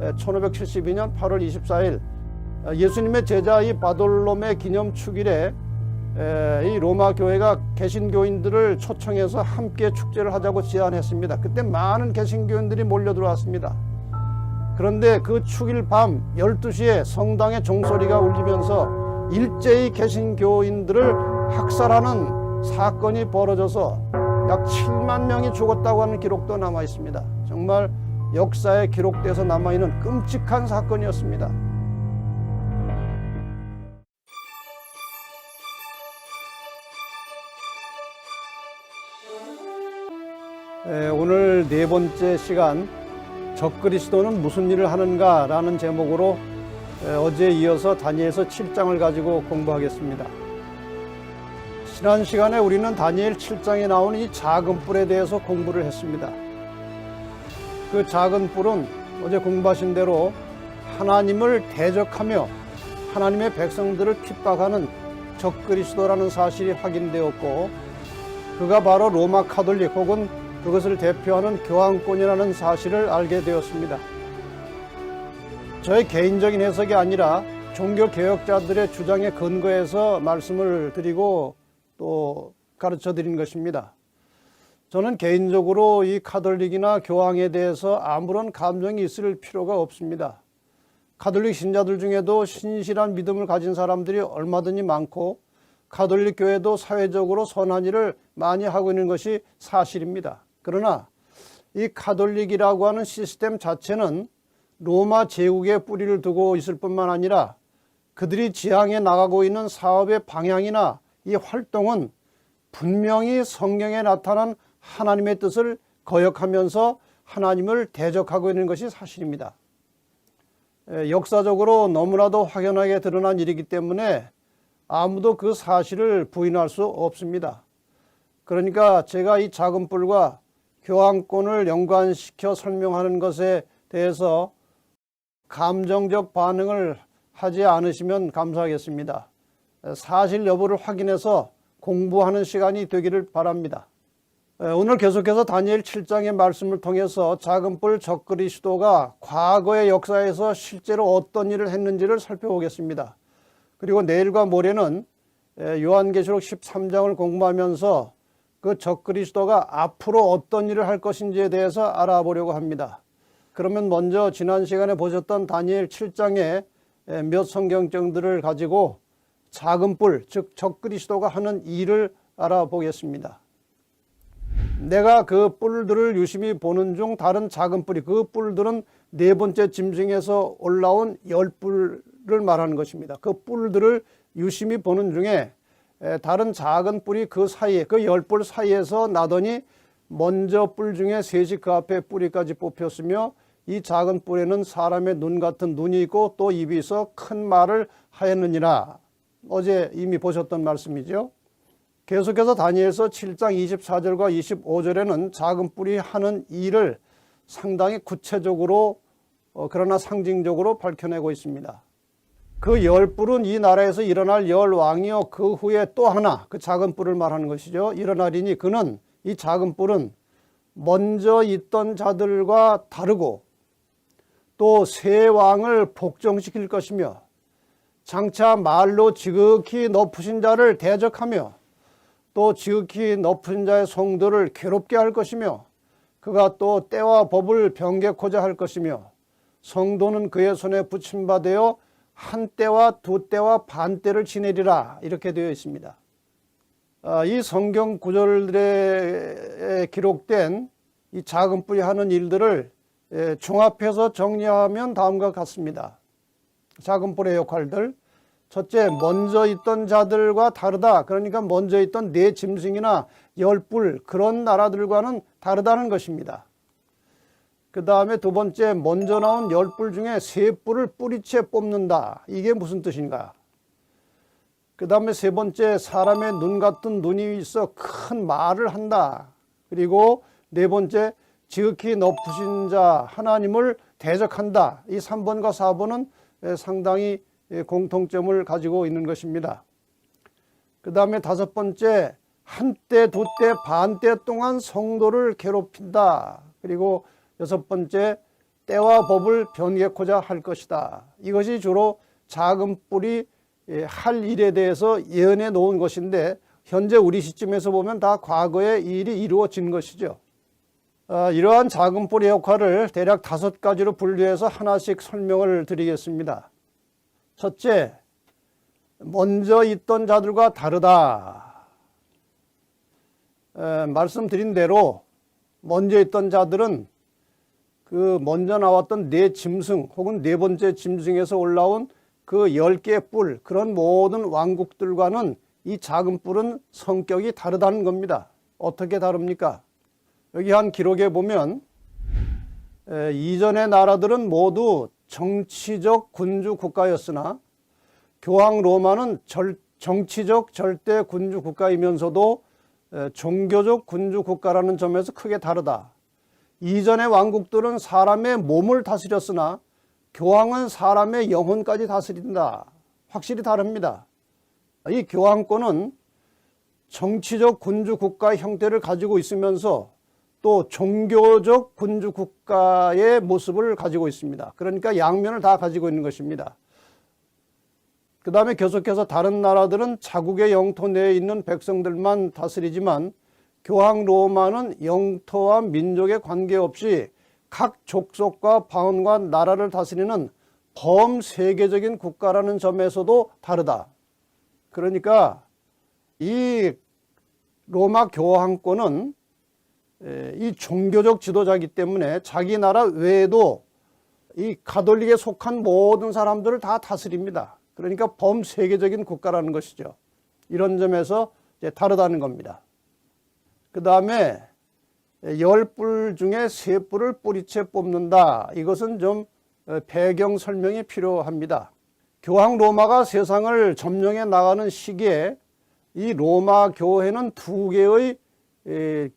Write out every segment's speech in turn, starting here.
1572년 8월 24일 예수님의 제자 이 바돌롬의 기념 축일에 이 로마 교회가 개신교인들을 초청해서 함께 축제를 하자고 제안했습니다. 그때 많은 개신교인들이 몰려 들어왔습니다. 그런데 그 축일 밤 12시에 성당의 종소리가 울리면서 일제히 개신교인들을 학살하는 사건이 벌어져서 약 7만 명이 죽었다고 하는 기록도 남아 있습니다. 정말 역사에 기록돼서 남아있는 끔찍한 사건이었습니다. 오늘 네 번째 시간 적그리스도는 무슨 일을 하는가 라는 제목으로 어제에 이어서 다니엘서 7장을 가지고 공부하겠습니다. 지난 시간에 우리는 다니엘 7장에 나오는 이 작은 뿔에 대해서 공부를 했습니다. 그 작은 뿔은 어제 공부하신 대로 하나님을 대적하며 하나님의 백성들을 핍박하는 적그리스도라는 사실이 확인되었고, 그가 바로 로마 카톨릭 혹은 그것을 대표하는 교황권이라는 사실을 알게 되었습니다. 저의 개인적인 해석이 아니라 종교개혁자들의 주장에 근거해서 말씀을 드리고 또 가르쳐 드린 것입니다. 저는 개인적으로 이 카톨릭이나 교황에 대해서 아무런 감정이 있을 필요가 없습니다. 카톨릭 신자들 중에도 신실한 믿음을 가진 사람들이 얼마든지 많고, 카톨릭 교회도 사회적으로 선한 일을 많이 하고 있는 것이 사실입니다. 그러나 이 카톨릭이라고 하는 시스템 자체는 로마 제국의 뿌리를 두고 있을 뿐만 아니라 그들이 지향해 나가고 있는 사업의 방향이나 이 활동은 분명히 성경에 나타난 하나님의 뜻을 거역하면서 하나님을 대적하고 있는 것이 사실입니다. 역사적으로 너무나도 확연하게 드러난 일이기 때문에 아무도 그 사실을 부인할 수 없습니다. 그러니까 제가 이 작은 뿔과 교황권을 연관시켜 설명하는 것에 대해서 감정적 반응을 하지 않으시면 감사하겠습니다. 사실 여부를 확인해서 공부하는 시간이 되기를 바랍니다. 오늘 계속해서 다니엘 7장의 말씀을 통해서 작은 뿔 적그리스도가 과거의 역사에서 실제로 어떤 일을 했는지를 살펴보겠습니다. 그리고 내일과 모레는 요한계시록 13장을 공부하면서 그 적그리스도가 앞으로 어떤 일을 할 것인지에 대해서 알아보려고 합니다. 그러면 먼저 지난 시간에 보셨던 다니엘 7장의 몇 성경정들을 가지고 작은 뿔, 즉 적그리스도가 하는 일을 알아보겠습니다. 내가 그 뿔들을 유심히 보는 중 다른 작은 뿔이, 그 뿔들은 네 번째 짐승에서 올라온 10뿔을 말하는 것입니다. 그 뿔들을 유심히 보는 중에 다른 작은 뿔이 그 사이에, 그 10뿔 사이에서 나더니 먼저 뿔 중에 셋이 그 앞에 뿌리까지 뽑혔으며 이 작은 뿔에는 사람의 눈 같은 눈이 있고 또 입이 있어 큰 말을 하였느니라. 어제 이미 보셨던 말씀이죠. 계속해서 다니엘서 7장 24절과 25절에는 작은 뿔이 하는 일을 상당히 구체적으로 그러나 상징적으로 밝혀내고 있습니다. 그 10뿔은 이 나라에서 일어날 10왕이요 그 후에 또 하나, 그 작은 뿔을 말하는 것이죠. 일어나리니 그는, 이 작은 뿔은 먼저 있던 자들과 다르고 또 새 왕을 복종시킬 것이며 장차 말로 지극히 높으신 자를 대적하며 또 지극히 높은 자의 성도를 괴롭게 할 것이며 그가 또 때와 법을 변개코자 할 것이며 성도는 그의 손에 붙임받아 한 때와 두 때와 반 때를 지내리라, 이렇게 되어 있습니다. 이 성경 구절들에 기록된 이 작은 뿔이 하는 일들을 종합해서 정리하면 다음과 같습니다. 작은 뿔의 역할들. 첫째, 먼저 있던 자들과 다르다. 그러니까 먼저 있던 네 짐승이나 10뿔, 그런 나라들과는 다르다는 것입니다. 그 다음에 두 번째, 먼저 나온 10뿔 중에 3뿔을 뿌리채 뽑는다. 이게 무슨 뜻인가? 그 다음에 세 번째, 사람의 눈 같은 눈이 있어 큰 말을 한다. 그리고 네 번째, 지극히 높으신 자 하나님을 대적한다. 이 3번과 4번은 상당히 공통점을 가지고 있는 것입니다. 그 다음에 다섯 번째, 한때, 두때, 반때 동안 성도를 괴롭힌다. 그리고 여섯 번째, 때와 법을 변개코자 할 것이다. 이것이 주로 작은 뿔이 할 일에 대해서 예언해 놓은 것인데 현재 우리 시점에서 보면 다 과거의 일이 이루어진 것이죠. 이러한 작은 뿔의 역할을 대략 5가지로 분류해서 하나씩 설명을 드리겠습니다. 첫째, 먼저 있던 자들과 다르다. 말씀드린 대로 먼저 있던 자들은 그 먼저 나왔던 네 짐승 혹은 네 번째 짐승에서 올라온 그 10개의 뿔, 그런 모든 왕국들과는 이 작은 뿔은 성격이 다르다는 겁니다. 어떻게 다릅니까? 여기 한 기록에 보면 이전의 나라들은 모두 정치적 군주 국가였으나 교황 로마는 정치적 절대 군주 국가이면서도 종교적 군주 국가라는 점에서 크게 다르다. 이전의 왕국들은 사람의 몸을 다스렸으나 교황은 사람의 영혼까지 다스린다. 확실히 다릅니다. 이 교황권은 정치적 군주 국가의 형태를 가지고 있으면서 또 종교적 군주 국가의 모습을 가지고 있습니다. 그러니까 양면을 다 가지고 있는 것입니다. 그 다음에 계속해서 다른 나라들은 자국의 영토 내에 있는 백성들만 다스리지만 교황 로마는 영토와 민족에 관계없이 각 족속과 방언과 나라를 다스리는 범세계적인 국가라는 점에서도 다르다. 그러니까 이 로마 교황권은 이 종교적 지도자이기 때문에 자기 나라 외에도 이 가톨릭에 속한 모든 사람들을 다 다스립니다. 그러니까 범세계적인 국가라는 것이죠. 이런 점에서 이제 다르다는 겁니다. 그 다음에 10뿔 중에 3뿔을 뿌리채 뽑는다. 이것은 좀 배경 설명이 필요합니다. 교황 로마가 세상을 점령해 나가는 시기에 이 로마 교회는 2개의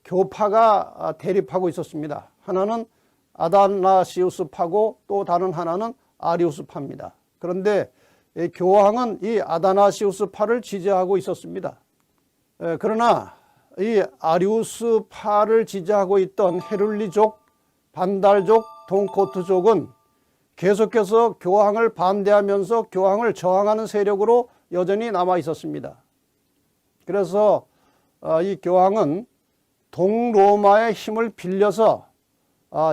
교파가 대립하고 있었습니다. 하나는 아다나시우스파고 또 다른 하나는 아리우스파입니다. 그런데 교황은 이 아다나시우스파를 지지하고 있었습니다. 그러나 이 아리우스파를 지지하고 있던 헤룰리족, 반달족, 동코트족은 계속해서 교황을 반대하면서 교황을 저항하는 세력으로 여전히 남아 있었습니다. 그래서 이 교황은 동로마의 힘을 빌려서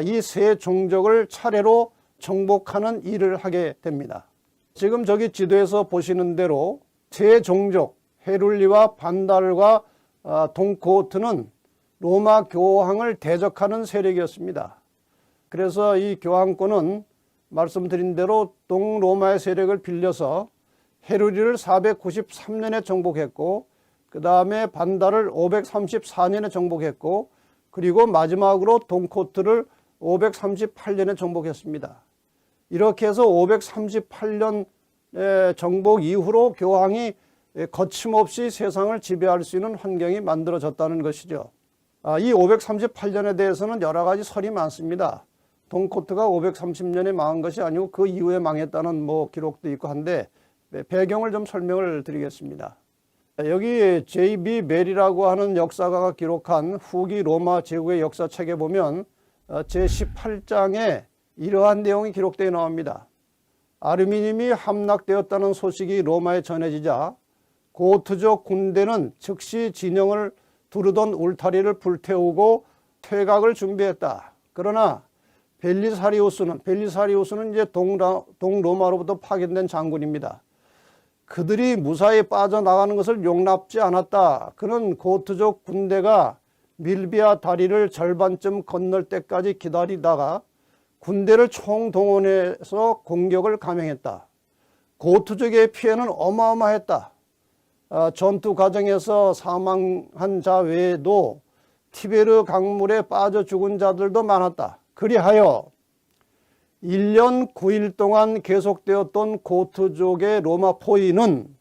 이 세 종족을 차례로 정복하는 일을 하게 됩니다. 지금 저기 지도에서 보시는 대로 세 종족 헤룰리와 반달과 동코트는 로마 교황을 대적하는 세력이었습니다. 그래서 이 교황권은 말씀드린 대로 동로마의 세력을 빌려서 헤룰리를 493년에 정복했고 그 다음에 반달을 534년에 정복했고 그리고 마지막으로 동코트를 538년에 정복했습니다. 이렇게 해서 538년 정복 이후로 교황이 거침없이 세상을 지배할 수 있는 환경이 만들어졌다는 것이죠. 이 538년에 대해서는 여러 가지 설이 많습니다. 동코트가 530년에 망한 것이 아니고 그 이후에 망했다는 기록도 있고 한데 배경을 좀 설명을 드리겠습니다. 여기 J.B. 멜이라고 하는 역사가가 기록한 후기 로마 제국의 역사책에 보면 제18장에 이러한 내용이 기록되어 나옵니다. 아르미늄이 함락되었다는 소식이 로마에 전해지자 고트족 군대는 즉시 진영을 두르던 울타리를 불태우고 퇴각을 준비했다. 그러나 벨리사리우스는 이제 동로마로부터 파견된 장군입니다. 그들이 무사히 빠져나가는 것을 용납지 않았다. 그는 고트족 군대가 밀비아 다리를 절반쯤 건널 때까지 기다리다가 군대를 총동원해서 공격을 감행했다. 고트족의 피해는 어마어마했다. 전투 과정에서 사망한 자 외에도 티베르 강물에 빠져 죽은 자들도 많았다. 그리하여 1년 9일 동안 계속되었던 고트족의 로마 포위는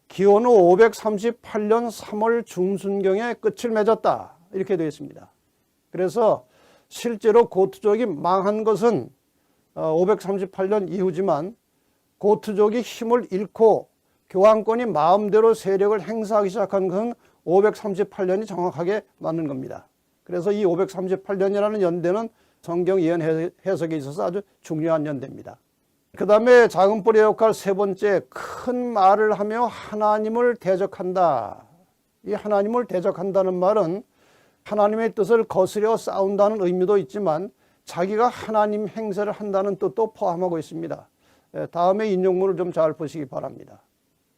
기원 후 538년 3월 중순경에 끝을 맺었다. 이렇게 되어 있습니다. 그래서 실제로 고트족이 망한 것은 538년 이후지만 고트족이 힘을 잃고 교황권이 마음대로 세력을 행사하기 시작한 것은 538년이 정확하게 맞는 겁니다. 그래서 이 538년이라는 연대는 성경 예언 해석에 있어서 아주 중요한 연대입니다. 그 다음에 작은 뿔의 역할 세 번째, 큰 말을 하며 하나님을 대적한다. 이 하나님을 대적한다는 말은 하나님의 뜻을 거스려 싸운다는 의미도 있지만 자기가 하나님 행세를 한다는 뜻도 포함하고 있습니다. 다음에 인용문을 좀 잘 보시기 바랍니다.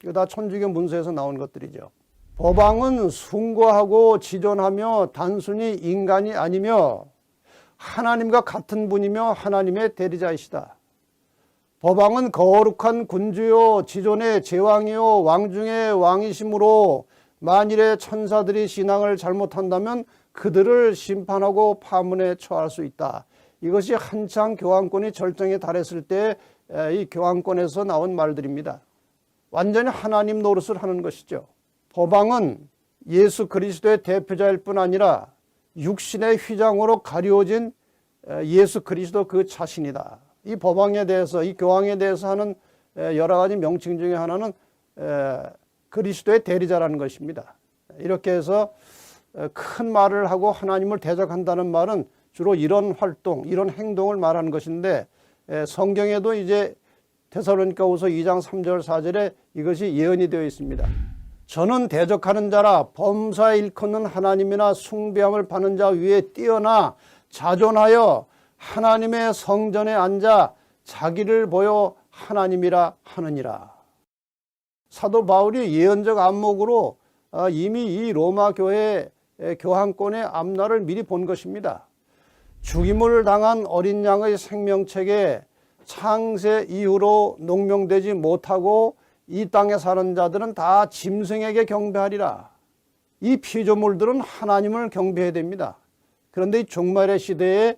이거 다 천주교 문서에서 나온 것들이죠. 법왕은 숭고하고 지존하며 단순히 인간이 아니며 하나님과 같은 분이며 하나님의 대리자이시다. 법왕은 거룩한 군주요 지존의 제왕이요 왕중의 왕이시므로 만일에 천사들이 신앙을 잘못한다면 그들을 심판하고 파문에 처할 수 있다. 이것이 한창 교황권이 절정에 달했을 때 이 교황권에서 나온 말들입니다. 완전히 하나님 노릇을 하는 것이죠. 법왕은 예수 그리스도의 대표자일 뿐 아니라 육신의 휘장으로 가려진 예수 그리스도 그 자신이다. 이 법왕에 대해서, 이 교황에 대해서 하는 여러 가지 명칭 중에 하나는 그리스도의 대리자라는 것입니다. 이렇게 해서 큰 말을 하고 하나님을 대적한다는 말은 주로 이런 활동, 이런 행동을 말하는 것인데 성경에도 이제 데살로니가후서 2장 3절 4절에 이것이 예언이 되어 있습니다. 저는 대적하는 자라 범사에 일컫는 하나님이나 숭배함을 받는 자 위에 뛰어나 자존하여 하나님의 성전에 앉아 자기를 보여 하나님이라 하느니라. 사도 바울이 예언적 안목으로 이미 이 로마 교회 교황권의 앞날을 미리 본 것입니다. 죽임을 당한 어린 양의 생명책에 창세 이후로 농명되지 못하고 이 땅에 사는 자들은 다 짐승에게 경배하리라. 이 피조물들은 하나님을 경배해야 됩니다. 그런데 이 종말의 시대에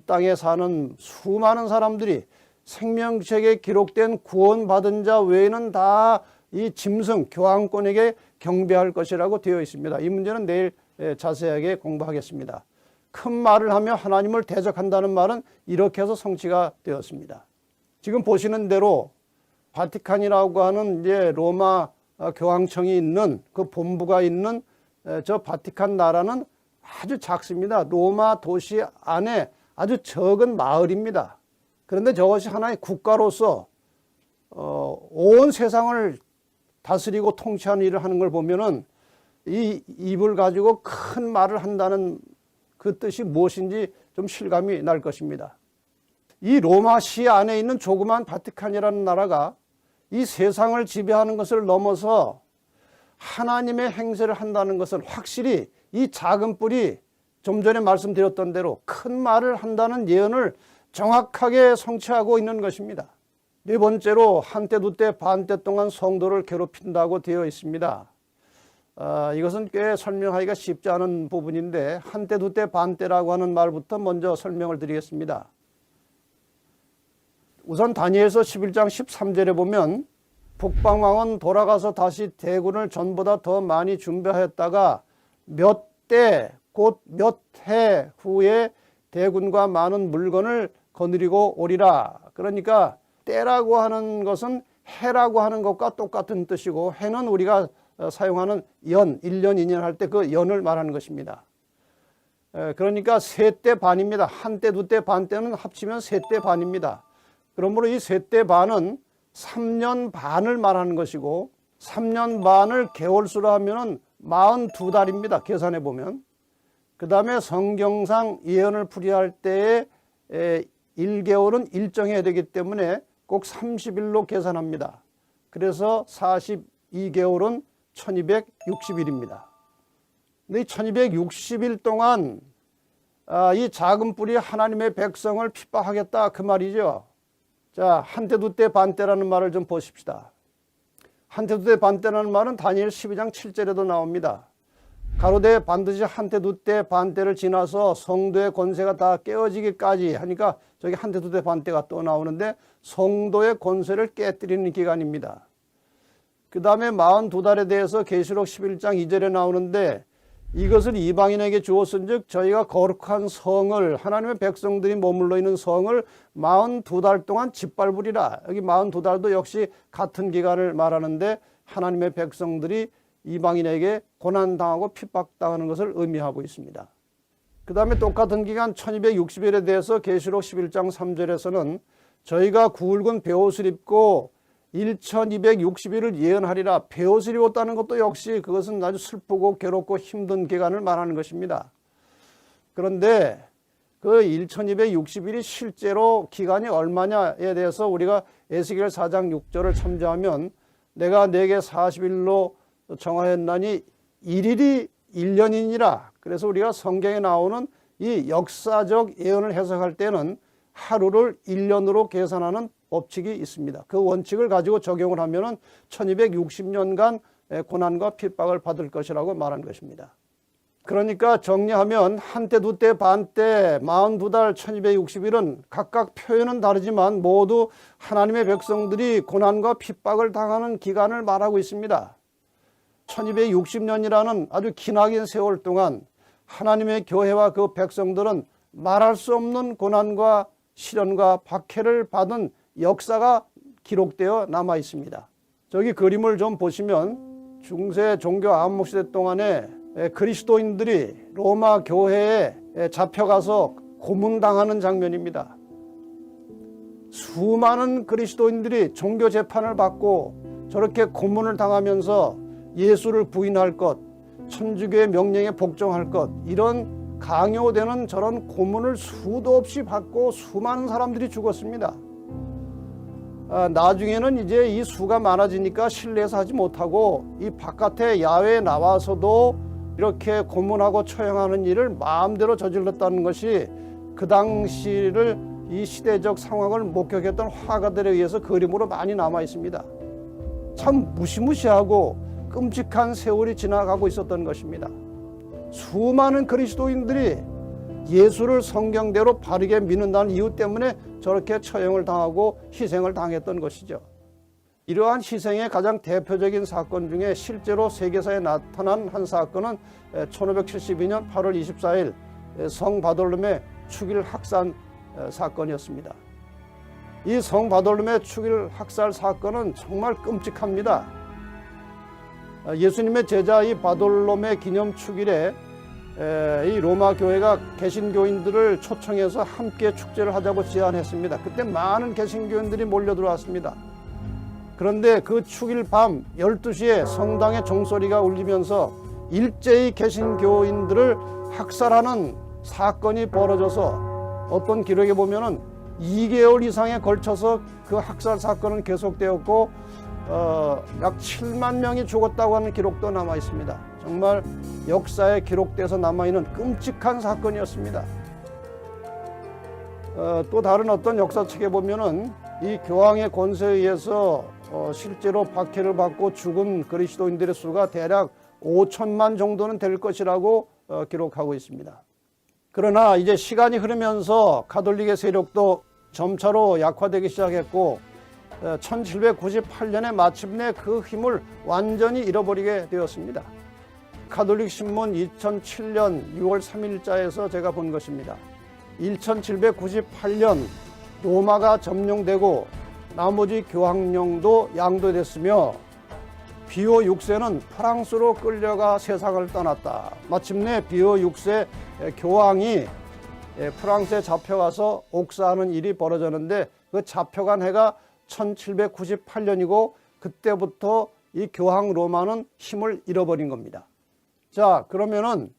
땅에 사는 수많은 사람들이 생명책에 기록된 구원받은 자 외에는 다 이 짐승 교황권에게 경배할 것이라고 되어 있습니다. 이 문제는 내일 자세하게 공부하겠습니다. 큰 말을 하며 하나님을 대적한다는 말은 이렇게 해서 성취가 되었습니다. 지금 보시는 대로 바티칸이라고 하는 이제 로마 교황청이 있는 그 본부가 있는 저 바티칸 나라는 아주 작습니다. 로마 도시 안에 아주 적은 마을입니다. 그런데 저것이 하나의 국가로서 온 세상을 다스리고 통치하는 일을 하는 걸 보면은 이 입을 가지고 큰 말을 한다는 그 뜻이 무엇인지 좀 실감이 날 것입니다. 이 로마시 안에 있는 조그만 바티칸이라는 나라가 이 세상을 지배하는 것을 넘어서 하나님의 행세를 한다는 것은 확실히 이 작은 뿔이 좀 전에 말씀드렸던 대로 큰 말을 한다는 예언을 정확하게 성취하고 있는 것입니다. 네 번째로 한때 두때 반때 동안 성도를 괴롭힌다고 되어 있습니다. 이것은 꽤 설명하기가 쉽지 않은 부분인데 한때 두때 반때라고 하는 말부터 먼저 설명을 드리겠습니다. 우선 다니엘서 11장 13절에 보면 북방왕은 돌아가서 다시 대군을 전보다 더 많이 준비하였다가 몇 때 곧 몇 해 후에 대군과 많은 물건을 거느리고 오리라. 그러니까 때라고 하는 것은 해라고 하는 것과 똑같은 뜻이고 해는 우리가 사용하는 연, 1년, 2년 할 때 그 연을 말하는 것입니다. 그러니까 세 때 반입니다. 한 때, 두 때, 반 때는 합치면 세 때 반입니다. 그러므로 이 세 때 반은 3년 반을 말하는 것이고 3년 반을 개월수로 하면 42달입니다. 계산해 보면. 그 다음에 성경상 예언을 풀이할 때에 1개월은 일정해야 되기 때문에 꼭 30일로 계산합니다. 그래서 42개월은 1260일입니다. 근데 이 1260일 동안 이 작은 뿔이 하나님의 백성을 핍박하겠다 그 말이죠. 자, 한때 두때 반때라는 말을 좀 보십시다. 한때 두때 반때라는 말은 다니엘 12장 7절에도 나옵니다. 가로되 반드시 한때 두때 반때를 지나서 성도의 권세가 다 깨어지기까지 하니까 저기 한때 두때 반때가 또 나오는데 성도의 권세를 깨뜨리는 기간입니다. 그 다음에 42달에 대해서 계시록 11장 2절에 나오는데 이것을 이방인에게 주었은즉 저희가 거룩한 성을 하나님의 백성들이 머물러 있는 성을 42달 동안 짓밟으리라. 여기 42달도 역시 같은 기간을 말하는데 하나님의 백성들이 이방인에게 고난당하고 핍박당하는 것을 의미하고 있습니다. 그 다음에 똑같은 기간 1260일에 대해서 계시록 11장 3절에서는 저희가 굵은 베옷을 입고 1260일을 예언하리라. 베옷을 입었다는 것도 역시 그것은 아주 슬프고 괴롭고 힘든 기간을 말하는 것입니다. 그런데 그 1260일이 실제로 기간이 얼마냐에 대해서 우리가 에스겔 4장 6절을 참조하면 내가 내게 40일로 정하였나니 1일이 1년이니라. 그래서 우리가 성경에 나오는 이 역사적 예언을 해석할 때는 하루를 1년으로 계산하는 법칙이 있습니다. 그 원칙을 가지고 적용을 하면은 1260년간 고난과 핍박을 받을 것이라고 말한 것입니다. 그러니까 정리하면 한때, 두때, 반때, 42달, 1260일은 각각 표현은 다르지만 모두 하나님의 백성들이 고난과 핍박을 당하는 기간을 말하고 있습니다. 1260년이라는 아주 기나긴 세월 동안 하나님의 교회와 그 백성들은 말할 수 없는 고난과 시련과 박해를 받은 역사가 기록되어 남아 있습니다. 저기 그림을 좀 보시면 중세 종교 암흑시대 동안에 그리스도인들이 로마 교회에 잡혀가서 고문당하는 장면입니다. 수많은 그리스도인들이 종교 재판을 받고 저렇게 고문을 당하면서 예수를 부인할 것, 천주교의 명령에 복종할 것, 이런 강요되는 저런 고문을 수도 없이 받고 수많은 사람들이 죽었습니다. 나중에는 이제 이 수가 많아지니까 실내에서 하지 못하고 이 바깥에 야외에 나와서도 이렇게 고문하고 처형하는 일을 마음대로 저질렀다는 것이 그 당시를 이 시대적 상황을 목격했던 화가들에 의해서 그림으로 많이 남아 있습니다. 참 무시무시하고 끔찍한 세월이 지나가고 있었던 것입니다. 수많은 그리스도인들이 예수를 성경대로 바르게 믿는다는 이유 때문에 저렇게 처형을 당하고 희생을 당했던 것이죠. 이러한 희생의 가장 대표적인 사건 중에 실제로 세계사에 나타난 한 사건은 1572년 8월 24일 성 바돌롬의 축일 학살 사건이었습니다. 이 성 바돌롬의 축일 학살 사건은 정말 끔찍합니다. 예수님의 제자 이 바돌롬의 기념 축일에 이 로마 교회가 개신교인들을 초청해서 함께 축제를 하자고 제안했습니다. 그때 많은 개신교인들이 몰려 들어왔습니다. 그런데 그 축일 밤 12시에 성당의 종소리가 울리면서 일제히 개신교인들을 학살하는 사건이 벌어져서 어떤 기록에 보면은 2개월 이상에 걸쳐서 그 학살 사건은 계속되었고 약 7만 명이 죽었다고 하는 기록도 남아 있습니다. 정말 역사에 기록돼서 남아있는 끔찍한 사건이었습니다. 또 다른 어떤 역사책에 보면은 이 교황의 권세에 의해서 실제로 박해를 받고 죽은 그리스도인들의 수가 대략 5천만 정도는 될 것이라고 기록하고 있습니다. 그러나 이제 시간이 흐르면서 가톨릭의 세력도 점차로 약화되기 시작했고 1798년에 마침내 그 힘을 완전히 잃어버리게 되었습니다. 가톨릭 신문 2007년 6월 3일자에서 제가 본 것입니다. 1798년 로마가 점령되고 나머지 교황령도 양도됐으며 비오 6세는 프랑스로 끌려가 세상을 떠났다. 마침내 비오 6세 교황이 프랑스에 잡혀가서 옥사하는 일이 벌어졌는데 그 잡혀간 해가 1798년이고 그때부터 이 교황 로마는 힘을 잃어버린 겁니다. 자, 그러면은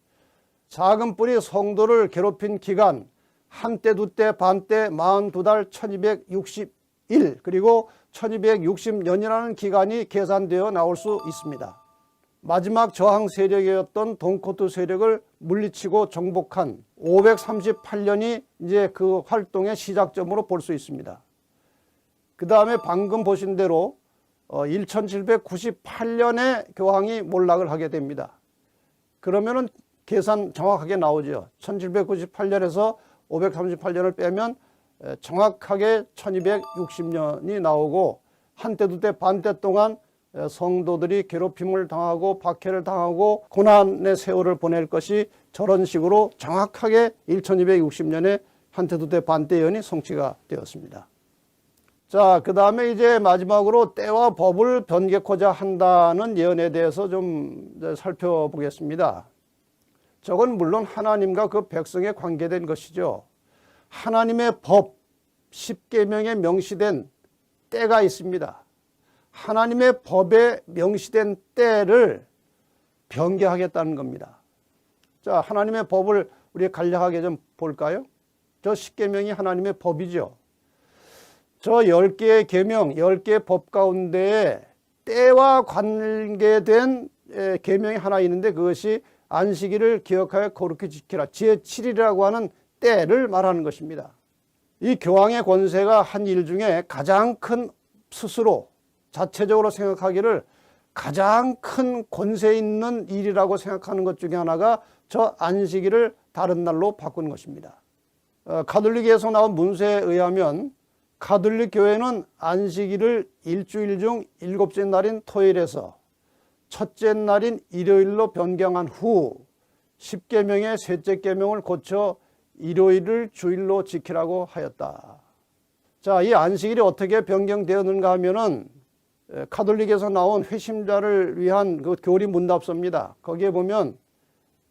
작은 뿔이 성도를 괴롭힌 기간 한때, 두때, 반때, 42달, 1260일 그리고 1260년이라는 기간이 계산되어 나올 수 있습니다. 마지막 저항 세력이었던 돈코트 세력을 물리치고 정복한 538년이 이제 그 활동의 시작점으로 볼 수 있습니다. 그 다음에 방금 보신 대로 1798년에 교황이 몰락을 하게 됩니다. 그러면은 계산 정확하게 나오죠. 1798년에서 538년을 빼면 정확하게 1260년이 나오고 한때 두때 반때 동안 성도들이 괴롭힘을 당하고 박해를 당하고 고난의 세월을 보낼 것이 저런 식으로 정확하게 1260년에 한때 두때 반때 예언이 성취가 되었습니다. 자, 그 다음에 이제 마지막으로 때와 법을 변개코자 한다는 예언에 대해서 좀 살펴보겠습니다. 저건 물론 하나님과 그 백성에 관계된 것이죠. 하나님의 법, 십계명에 명시된 때가 있습니다. 하나님의 법에 명시된 때를 변개하겠다는 겁니다. 자, 하나님의 법을 우리 간략하게 좀 볼까요? 저 십계명이 하나님의 법이죠. 저 10개의 계명, 10개의 법 가운데에 때와 관계된 계명이 하나 있는데 그것이 안식일을 기억하여 거룩히 지키라. 제7일이라고 하는 때를 말하는 것입니다. 이 교황의 권세가 한 일 중에 가장 큰, 스스로 자체적으로 생각하기를 가장 큰 권세 있는 일이라고 생각하는 것 중에 하나가 저 안식일을 다른 날로 바꾸는 것입니다. 가톨릭에서 나온 문서에 의하면 가톨릭 교회는 안식일을 일주일 중 7째 날인 토요일에서 첫째 날인 일요일로 변경한 후 10계명의 셋째 계명을 고쳐 일요일을 주일로 지키라고 하였다. 자, 이 안식일이 어떻게 변경되었는가 하면은 가톨릭에서 나온 회심자를 위한 그 교리 문답서입니다. 거기에 보면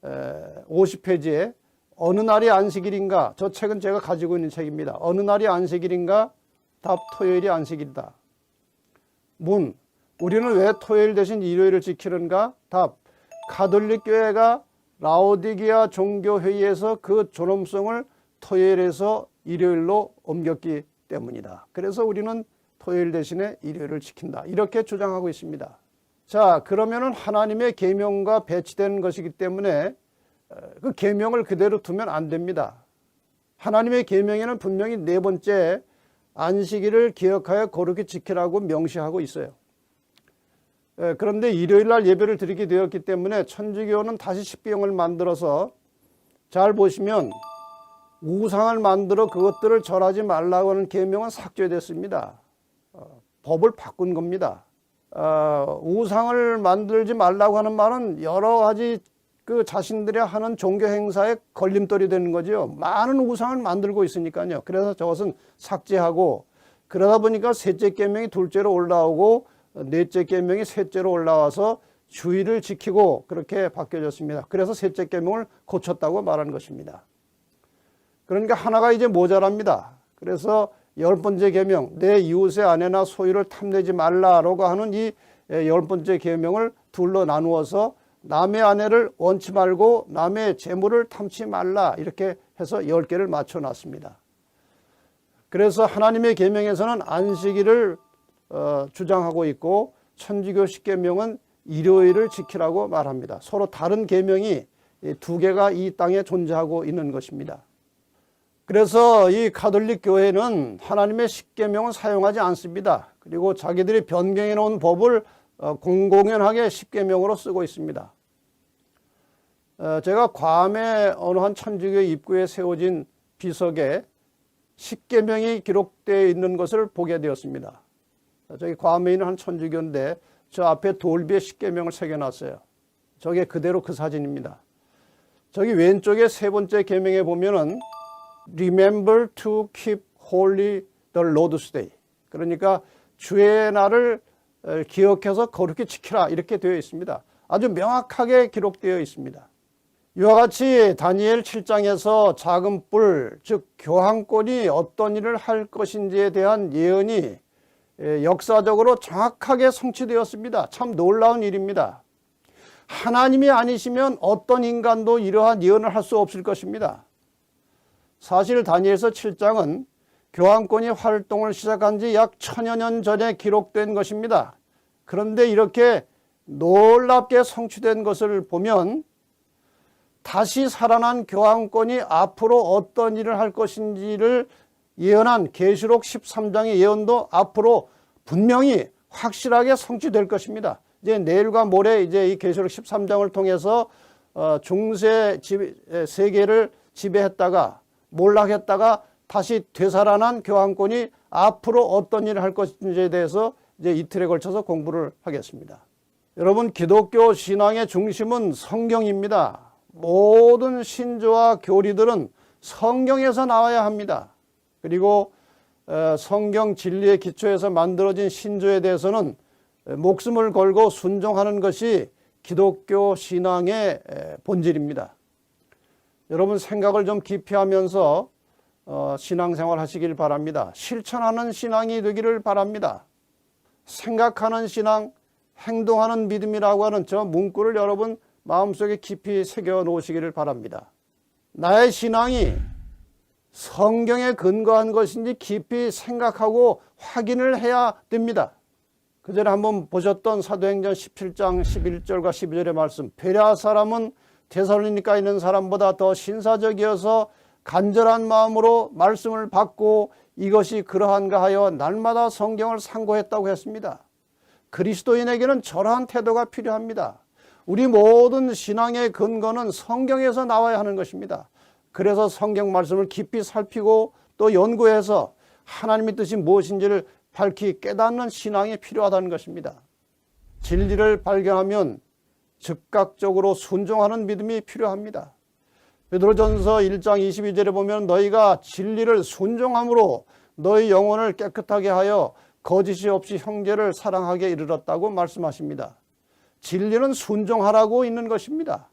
50페이지에 어느 날이 안식일인가? 저 책은 제가 가지고 있는 책입니다. 어느 날이 안식일인가? 답, 토요일이 안식일이다. 문, 우리는 왜 토요일 대신 일요일을 지키는가? 답, 가톨릭 교회가 라오디게아 종교회의에서 그 존엄성을 토요일에서 일요일로 옮겼기 때문이다. 그래서 우리는 토요일 대신에 일요일을 지킨다. 이렇게 주장하고 있습니다. 자, 그러면은 하나님의 계명과 배치된 것이기 때문에 그 계명을 그대로 두면 안 됩니다. 하나님의 계명에는 분명히 네 번째 안식일을 기억하여 거룩히 지키라고 명시하고 있어요. 그런데 일요일 날 예배를 드리게 되었기 때문에 천주교는 다시 십계명을 만들어서 잘 보시면 우상을 만들어 그것들을 절하지 말라고 하는 계명은 삭제됐습니다. 법을 바꾼 겁니다. 우상을 만들지 말라고 하는 말은 여러 가지 그 자신들이 하는 종교 행사에 걸림돌이 되는 거죠. 많은 우상을 만들고 있으니까요. 그래서 저것은 삭제하고 그러다 보니까 셋째 계명이 둘째로 올라오고 넷째 계명이 셋째로 올라와서 주일을 지키고 그렇게 바뀌어졌습니다. 그래서 셋째 계명을 고쳤다고 말하는 것입니다. 그러니까 하나가 이제 모자랍니다. 그래서 10번째 계명, 내 이웃의 아내나 소유를 탐내지 말라라고 하는 이 10번째 계명을 둘로 나누어서 남의 아내를 원치 말고 남의 재물을 탐치 말라 이렇게 해서 10개를 맞춰놨습니다. 그래서 하나님의 계명에서는 안식일을 주장하고 있고 천주교 십계명은 일요일을 지키라고 말합니다. 서로 다른 계명이 두 개가 이 땅에 존재하고 있는 것입니다. 그래서 이 가톨릭 교회는 하나님의 십계명은 사용하지 않습니다. 그리고 자기들이 변경해 놓은 법을 공공연하게 십계명으로 쓰고 있습니다. 제가 괌의 어느 한 천주교 입구에 세워진 비석에 십계명이 기록되어 있는 것을 보게 되었습니다. 저기 괌에 있는 한 천주교인데 저 앞에 돌비에 십계명을 새겨놨어요. 저게 그대로 그 사진입니다. 저기 왼쪽에 세 번째 계명에 보면은 Remember to keep holy the Lord's Day. 그러니까 주의 날을 기억해서 거룩히 지키라 이렇게 되어 있습니다. 아주 명확하게 기록되어 있습니다. 이와 같이 다니엘 7장에서 작은 뿔, 즉 교황권이 어떤 일을 할 것인지에 대한 예언이 역사적으로 정확하게 성취되었습니다. 참 놀라운 일입니다. 하나님이 아니시면 어떤 인간도 이러한 예언을 할 수 없을 것입니다. 사실 다니엘서 7장은 교황권이 활동을 시작한 지 약 1000여 년 전에 기록된 것입니다. 그런데 이렇게 놀랍게 성취된 것을 보면 다시 살아난 교황권이 앞으로 어떤 일을 할 것인지를 예언한 계시록 13장의 예언도 앞으로 분명히 확실하게 성취될 것입니다. 이제 내일과 모레 이제 이 계시록 13장을 통해서 중세 세계를 지배했다가 몰락했다가 다시 되살아난 교황권이 앞으로 어떤 일을 할 것인지에 대해서 이제 이틀에 걸쳐서 공부를 하겠습니다. 여러분, 기독교 신앙의 중심은 성경입니다. 모든 신조와 교리들은 성경에서 나와야 합니다. 그리고 성경 진리의 기초에서 만들어진 신조에 대해서는 목숨을 걸고 순종하는 것이 기독교 신앙의 본질입니다. 여러분 생각을 좀 깊이 하면서 신앙생활 하시길 바랍니다. 실천하는 신앙이 되기를 바랍니다. 생각하는 신앙, 행동하는 믿음이라고 하는 저 문구를 여러분 마음속에 깊이 새겨 놓으시기를 바랍니다. 나의 신앙이 성경에 근거한 것인지 깊이 생각하고 확인을 해야 됩니다. 그 전에 한번 보셨던 사도행전 17장 11절과 12절의 말씀, 베레아 사람은 데살로니가에 있는 사람보다 더 신사적이어서 간절한 마음으로 말씀을 받고 이것이 그러한가 하여 날마다 성경을 상고했다고 했습니다. 그리스도인에게는 저러한 태도가 필요합니다. 우리 모든 신앙의 근거는 성경에서 나와야 하는 것입니다. 그래서 성경 말씀을 깊이 살피고 또 연구해서 하나님의 뜻이 무엇인지를 밝히 깨닫는 신앙이 필요하다는 것입니다. 진리를 발견하면 즉각적으로 순종하는 믿음이 필요합니다. 베드로전서 1장 22절에 보면 너희가 진리를 순종함으로 너희 영혼을 깨끗하게 하여 거짓이 없이 형제를 사랑하게 이르렀다고 말씀하십니다. 진리는 순종하라고 있는 것입니다.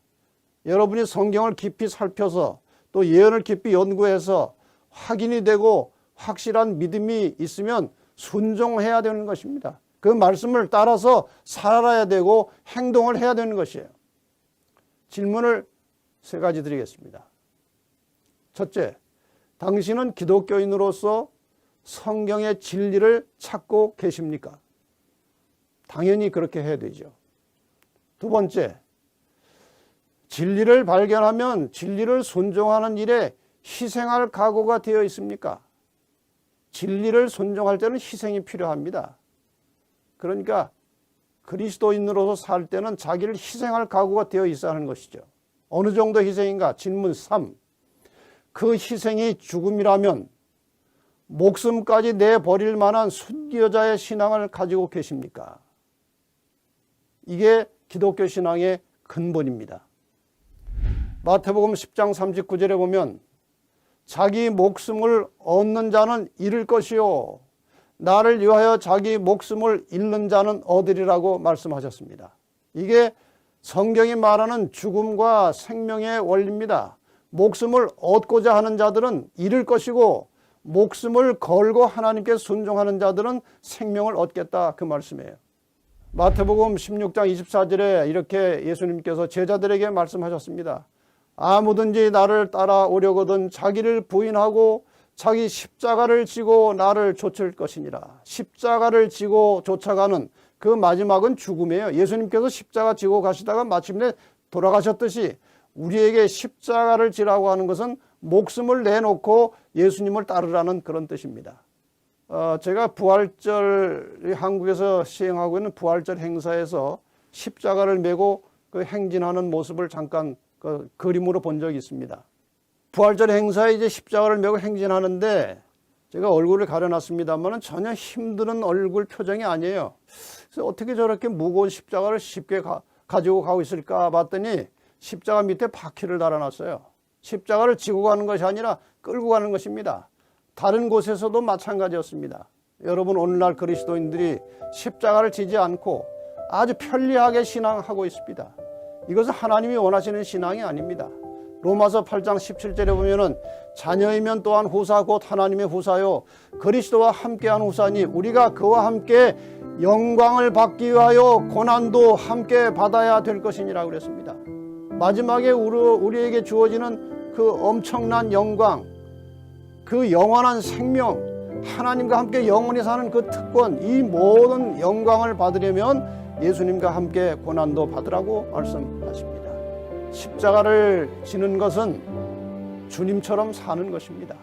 여러분이 성경을 깊이 살펴서 또 예언을 깊이 연구해서 확인이 되고 확실한 믿음이 있으면 순종해야 되는 것입니다. 그 말씀을 따라서 살아야 되고 행동을 해야 되는 것이에요. 질문을 3가지 드리겠습니다. 첫째, 당신은 기독교인으로서 성경의 진리를 찾고 계십니까? 당연히 그렇게 해야 되죠. 두 번째, 진리를 발견하면 진리를 순종하는 일에 희생할 각오가 되어 있습니까? 진리를 순종할 때는 희생이 필요합니다. 그러니까 그리스도인으로서 살 때는 자기를 희생할 각오가 되어 있어야 하는 것이죠. 어느 정도 희생인가? 질문 3. 그 희생이 죽음이라면 목숨까지 내버릴 만한 순교자의 신앙을 가지고 계십니까? 이게 기독교 신앙의 근본입니다. 마태복음 10장 39절에 보면 자기 목숨을 얻는 자는 잃을 것이요 나를 위하여 자기 목숨을 잃는 자는 얻으리라고 말씀하셨습니다. 이게 성경이 말하는 죽음과 생명의 원리입니다. 목숨을 얻고자 하는 자들은 잃을 것이고 목숨을 걸고 하나님께 순종하는 자들은 생명을 얻겠다, 그 말씀이에요. 마태복음 16장 24절에 이렇게 예수님께서 제자들에게 말씀하셨습니다. 아무든지 나를 따라오려거든 자기를 부인하고 자기 십자가를 지고 나를 쫓을 것이니라. 십자가를 지고 쫓아가는 그 마지막은 죽음이에요. 예수님께서 십자가 지고 가시다가 마침내 돌아가셨듯이 우리에게 십자가를 지라고 하는 것은 목숨을 내놓고 예수님을 따르라는 그런 뜻입니다. 제가 부활절, 한국에서 시행하고 있는 부활절 행사에서 십자가를 메고 그 행진하는 모습을 잠깐 그 그림으로 본 적이 있습니다. 부활절 행사에 이제 십자가를 메고 행진하는데 제가 얼굴을 가려놨습니다만 전혀 힘드는 얼굴 표정이 아니에요. 그래서 어떻게 저렇게 무거운 십자가를 쉽게 가지고 가고 있을까 봤더니 십자가 밑에 바퀴를 달아놨어요. 십자가를 지고 가는 것이 아니라 끌고 가는 것입니다. 다른 곳에서도 마찬가지였습니다. 여러분, 오늘날 그리스도인들이 십자가를 지지 않고 아주 편리하게 신앙하고 있습니다. 이것은 하나님이 원하시는 신앙이 아닙니다. 로마서 8장 17절에 보면은 자녀이면 또한 후사 곧 하나님의 후사요 그리스도와 함께한 후사니 우리가 그와 함께 영광을 받기 위하여 고난도 함께 받아야 될 것이니라 그랬습니다. 마지막에 우리에게 주어지는 그 엄청난 영광, 그 영원한 생명, 하나님과 함께 영원히 사는 그 특권, 이 모든 영광을 받으려면 예수님과 함께 고난도 받으라고 말씀하십니다. 십자가를 지는 것은 주님처럼 사는 것입니다.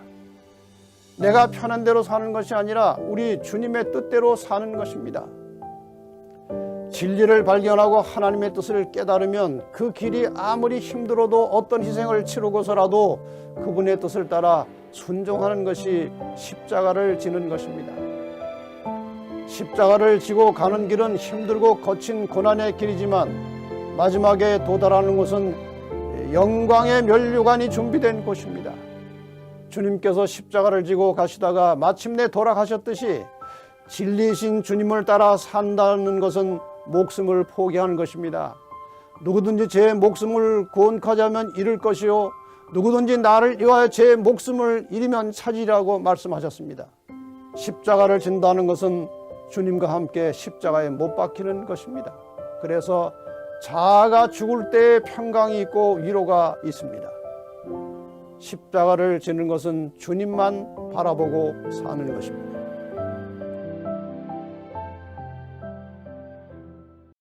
내가 편한 대로 사는 것이 아니라 우리 주님의 뜻대로 사는 것입니다. 진리를 발견하고 하나님의 뜻을 깨달으면 그 길이 아무리 힘들어도 어떤 희생을 치르고서라도 그분의 뜻을 따라 순종하는 것이 십자가를 지는 것입니다. 십자가를 지고 가는 길은 힘들고 거친 고난의 길이지만 마지막에 도달하는 곳은 영광의 면류관이 준비된 곳입니다. 주님께서 십자가를 지고 가시다가 마침내 돌아가셨듯이 진리이신 주님을 따라 산다는 것은 목숨을 포기하는 것입니다. 누구든지 제 목숨을 구원하자면 잃을 것이요 누구든지 나를 위하여 제 목숨을 잃으면 찾으리라고 말씀하셨습니다. 십자가를 진다는 것은 주님과 함께 십자가에 못 박히는 것입니다. 그래서 자아가 죽을 때에 평강이 있고 위로가 있습니다. 십자가를 지는 것은 주님만 바라보고 사는 것입니다.